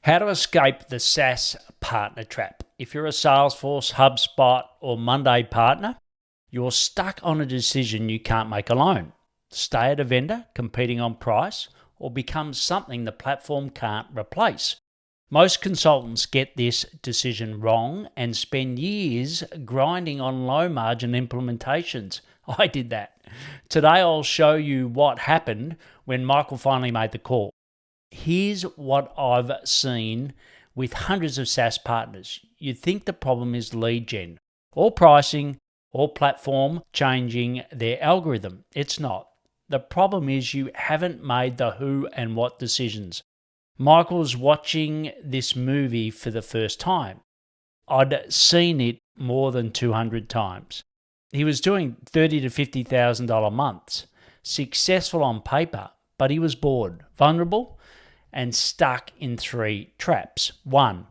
How to escape the SaaS partner trap. If you're a Salesforce, HubSpot, or Monday partner, you're stuck on a decision you can't make alone. Stay at a vendor competing on price, or become something the platform can't replace. Most consultants get this decision wrong and spend years grinding on low margin implementations. I did that. Today I'll show you what happened when Michael finally made the call. Here's what I've seen with hundreds of SaaS partners. You'd think the problem is lead gen, or pricing, or platform changing their algorithm. It's not. The problem is you haven't made the who and what decisions. Michael's watching this movie for the first time. I'd seen it more than 200 times. He was doing $30,000 to $50,000 months, successful on paper, but he was bored, vulnerable, and stuck in three traps. 1,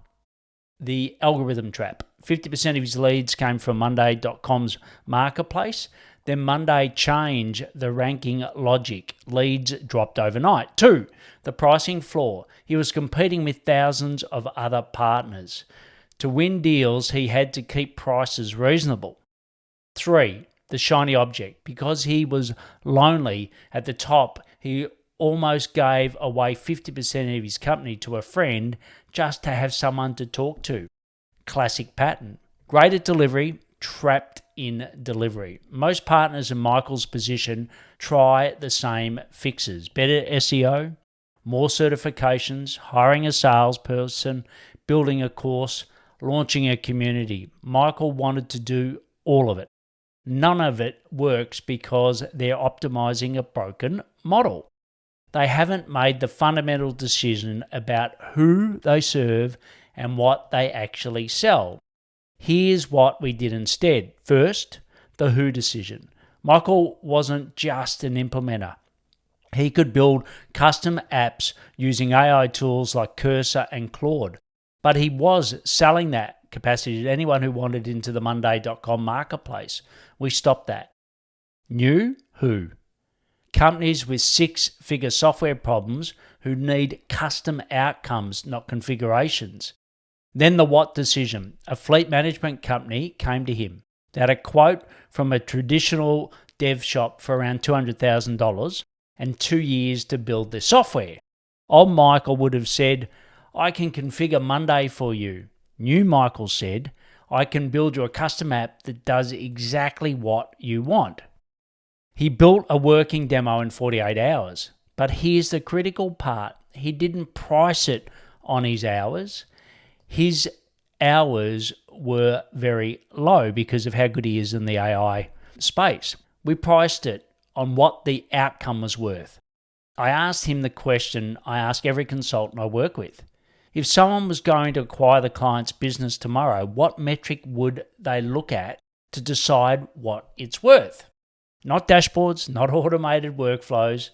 the algorithm trap. 50% of his leads came from Monday.com's marketplace. Then Monday changed the ranking logic. Leads dropped overnight. 2, the pricing floor. He was competing with thousands of other partners. To win deals, he had to keep prices reasonable. 3, the shiny object. Because he was lonely at the top, he almost gave away 50% of his company to a friend just to have someone to talk to. Classic pattern. Great at delivery, trapped in delivery. Most partners in Michael's position try the same fixes. Better SEO, more certifications, hiring a salesperson, building a course, launching a community. Michael wanted to do all of it. None of it works because they're optimizing a broken model. They haven't made the fundamental decision about who they serve and what they actually sell. Here's what we did instead. First, the who decision. Michael wasn't just an implementer. He could build custom apps using AI tools like Cursor and Claude, but he was selling that capacity to anyone who wanted into the Monday.com marketplace. We stopped that. New who. Companies with six-figure software problems who need custom outcomes, not configurations. Then the what decision. A fleet management company came to him. They had a quote from a traditional dev shop for around $200,000 and 2 years to build their software. Old Michael would have said, I can configure Monday for you. New Michael said, I can build you a custom app that does exactly what you want. He built a working demo in 48 hours. But here's the critical part. He didn't price it on his hours. His hours were very low because of how good he is in the AI space. We priced it on what the outcome was worth. I asked him the question I ask every consultant I work with. If someone was going to acquire the client's business tomorrow, what metric would they look at to decide what it's worth? Not dashboards, not automated workflows,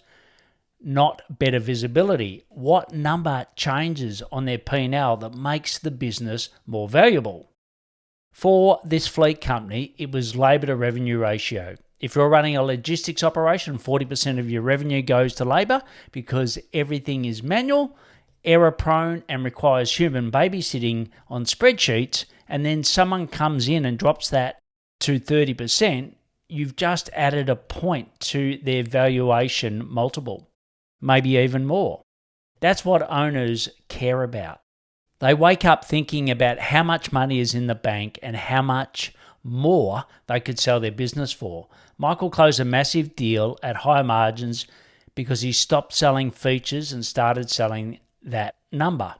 not better visibility. What number changes on their P&L that makes the business more valuable? For this fleet company, it was labor to revenue ratio. If you're running a logistics operation, 40% of your revenue goes to labor because everything is manual, error prone, and requires human babysitting on spreadsheets, and then someone comes in and drops that to 30%, you've just added a point to their valuation multiple. Maybe even more. That's what owners care about. They wake up thinking about how much money is in the bank and how much more they could sell their business for. Michael closed a massive deal at high margins because he stopped selling features and started selling that number.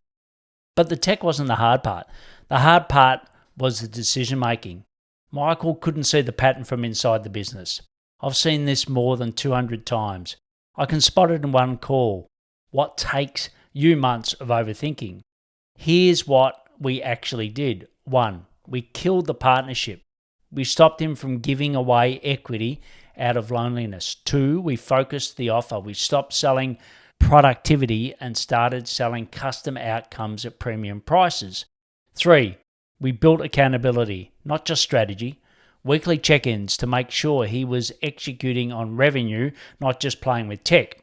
But the tech wasn't the hard part. The hard part was the decision making. Michael couldn't see the pattern from inside the business. I've seen this more than 200 times. I can spot it in one call. What takes you months of overthinking? Here's what we actually did. 1, we killed the partnership. We stopped him from giving away equity out of loneliness. 2, we focused the offer. We stopped selling productivity and started selling custom outcomes at premium prices. 3, we built accountability, not just strategy. Weekly check-ins to make sure he was executing on revenue, not just playing with tech.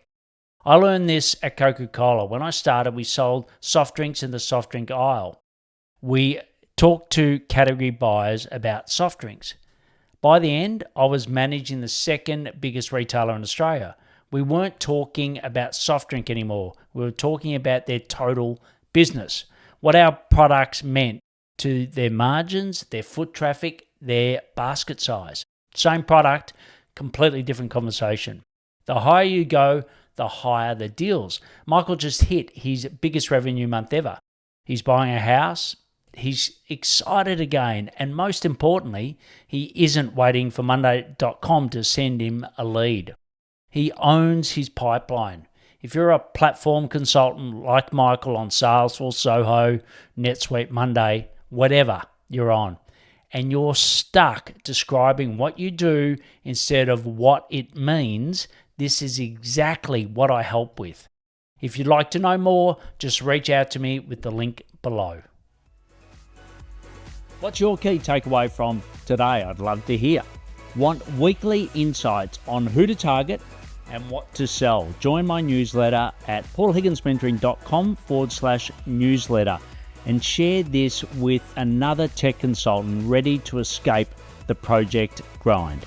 I learned this at Coca-Cola. When I started, we sold soft drinks in the soft drink aisle. We talked to category buyers about soft drinks. By the end, I was managing the second biggest retailer in Australia. We weren't talking about soft drink anymore. We were talking about their total business, what our products meant to their margins, their foot traffic, their basket size. Same product, completely different conversation. The higher you go, the higher the deals. Michael just hit his biggest revenue month ever. He's buying a house. He's excited again. And most importantly, he isn't waiting for Monday.com to send him a lead. He owns his pipeline. If you're a platform consultant like Michael on Salesforce, Zoho, NetSuite, Monday, whatever you're on, and you're stuck describing what you do instead of what it means, this is exactly what I help with. If you'd like to know more, just reach out to me with the link below. What's your key takeaway from today? I'd love to hear. Want weekly insights on who to target and what to sell? Join my newsletter at paulhigginsmentoring.com/newsletter and share this with another tech consultant ready to escape the project grind.